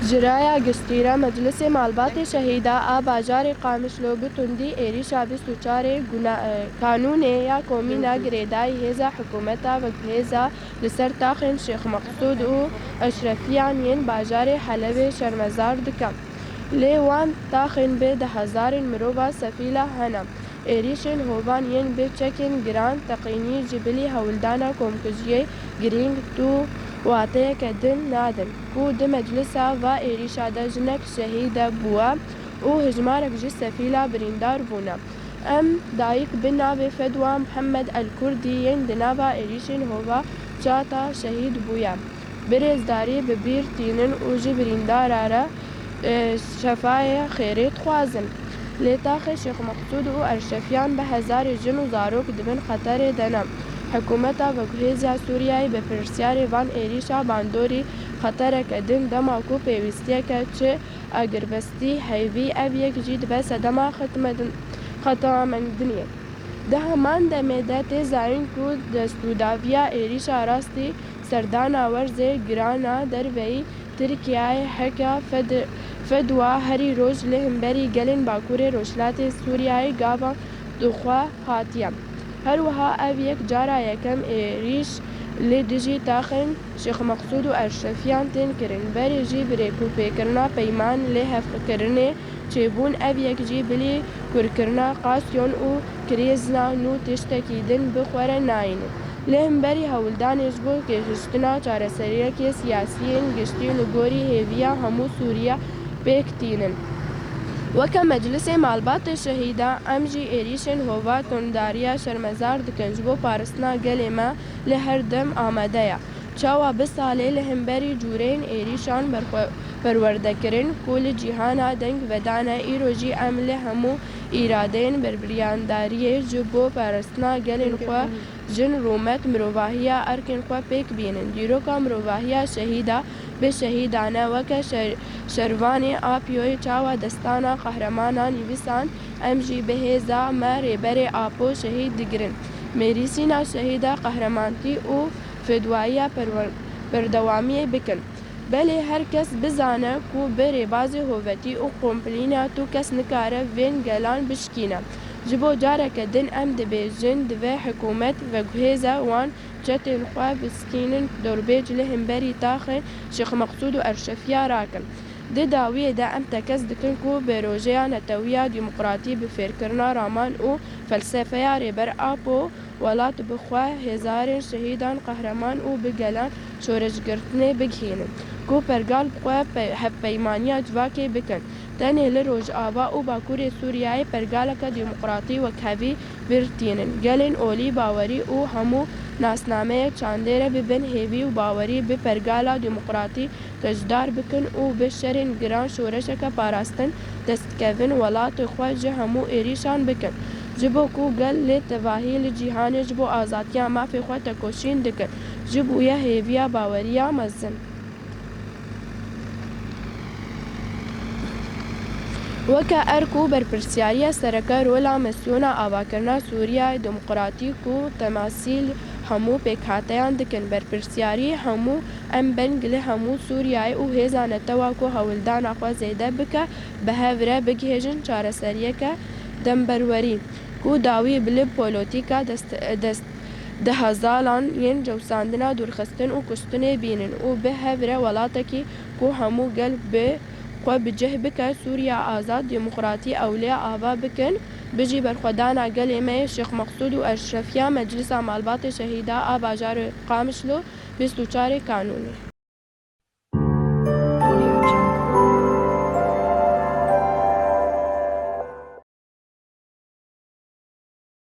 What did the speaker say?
جرایا گشتیرا مجلس مالبات شهیدا آ باجار قامشلو بتندی ایریشا 24 قانون یا کومینا گریدای هزا حکومتا و هزا لسر تاخن شیخ مقصود و اشرفیان ین باجار حلب شرمزار دکم لیوان تاخن به 10,000 مروبا سفیلا هنم ایریشن هوبان ین به چکن گران تقینی جبلی هولدانا کومکجیه گرینگ تو واتەیە کە دن نادن و دە مەجلسا و ئێریشادا ژنێک شەهیدە بووە و هژمارێک ژی سەفیلا بریندار بوونە ئەم دایک بناوێ فەدوا محەممەد ئەلکوردی یەن دناوا ئێریشین هۆڤا چاتا شەهید بووە برێزداری ببیر تینن و ژی بریندارارە شەفایە خێرێت خوازن لێتاخی شێخ مەقسوود و ئەرشەفیان بە هەزاری ژن و زارۆک دبن خەتەرێ دەنە حکومتا و گهێزیا سووریای بە پرسیاری وان ئێریشا باندۆری خەتەرێکە دن دەما و پێویستیەکە چ ئەگربەستی هەیوی ئەv یەکجی دبە سەدەما خەتەمەندنیە دە هەمان دەمێدە تێزاین و دەستوداڤیا ئێریشا ڕاستی سەردانا وەرزێ گرانە دەرڤەی ترکیای هەکە فەدوا هەری ڕۆژ لە هەمبەری گەلên باکوورê رۆژهەڵاتê سووریayê gava dixwe hatiye هەروەها ئەv یەک جارا یەکەم ئێریش لێ دژی تاخن شێخ مەقسوود و ئەرشەفیان تێن کردن بەرێ ژی برێک و پێکردنا پەیمان لێ هەفکردنێ چێبوون ئەv یەک جی بلی کورکردنا قاسیۆن و کرێزنان و تشتێکی din بخوەرە ناینن لێ هەمبەری هەوڵدانێش بۆ گەیشتنا چارەسەریەکی سیاسیên گشتî li gorî hêviya hemû Sûriya pêk tînin وەکە مەجلسê مالباتê şehîda em jî êrişên hova tondariya şermezar dikin ji bo parastina gelê me li her dem amade ye çawa bi salê li hemberî cûreyên êrîşan perwerdekirin ku li cîhana deng vedane îro jî em li hemû îradeyên birbiryandariyê ji bo parastina gelên xwe jin rûmet mirovahiya erkên xwe pêk bînin dîroka mirovahiya şehîda bi şehîdane weke şervanê apyoyê çawa destana qehremanan nivîsan em jî bi hêza me rêberê apo şehîd digirin mêrîsîna şehîda qehremanî û fêdwayiya berdewamiyê bikin belê her kes bizane ku bi rêbazê hovetî û komplîna tu kes nikare vên gelan bişkîne ji bo careke din em dibêjin divê hikûmet veguhêza wan çetên xwe biskînin dorbêj li hemberî taxên şêx mexsûd û erşefiya rakin di dawiyê de em tekez dikin ku bêrojeya netewiya dîmokratî bi fêrkirina raman û felsefeya rêber apo welat bi xwe hêzarên şehîdan qehreman û bi gelan şoreşgirtinê bigihînin ku pergal bi xwe hevpeymaniya civakê bikin tenê li Rojava û Bakurê Sûriyayê pergaleka dîmokratî wekhevî birtînin gelên olî bawerî û hemû nasnameyek çandêre bibin hêvî û bawerî bi pergala dîmokratî dejdar bikin û bi şerên giran şoreşeke parastin destkevin welatê xwe ji hemû êrîşan bikin ji bo ku gel lê tevahî li cîhanê ji bo azadiya mafê xwe tekoşîn dikin ji bûye hêviya baweriya mezin وەکە ئەرک و بەرپرسیاریە سەرەکە رۆلا مەسیۆنا ئاواکردنا سووریای دموکراتیک و تەماسیل هەموو پێکهاتەیان دکن بەرپرسیاری هەموو ئەم بەنگ لە هەموو سووریای و هێزانەتەوە و هەوڵدانا خوا زێدە بکە بە هەورە بگهێژن چارەسەریەکە دەمبەروەری و داوی بلێ پۆلۆتیکا دەهەزاڵان یەن جەوساندنا دوورخستن و کوشتنê bînin û bi hevre welatekî ku hemû gel bi xwe bicih bike Sûriya azad dîmokratî ewlê ava bikin bijî berxwedana gelê me Şêx Mexsûd û Eşrefiya Meclisa Malbatê Şehîda a bajarê Qamişlo 24 Kanûnê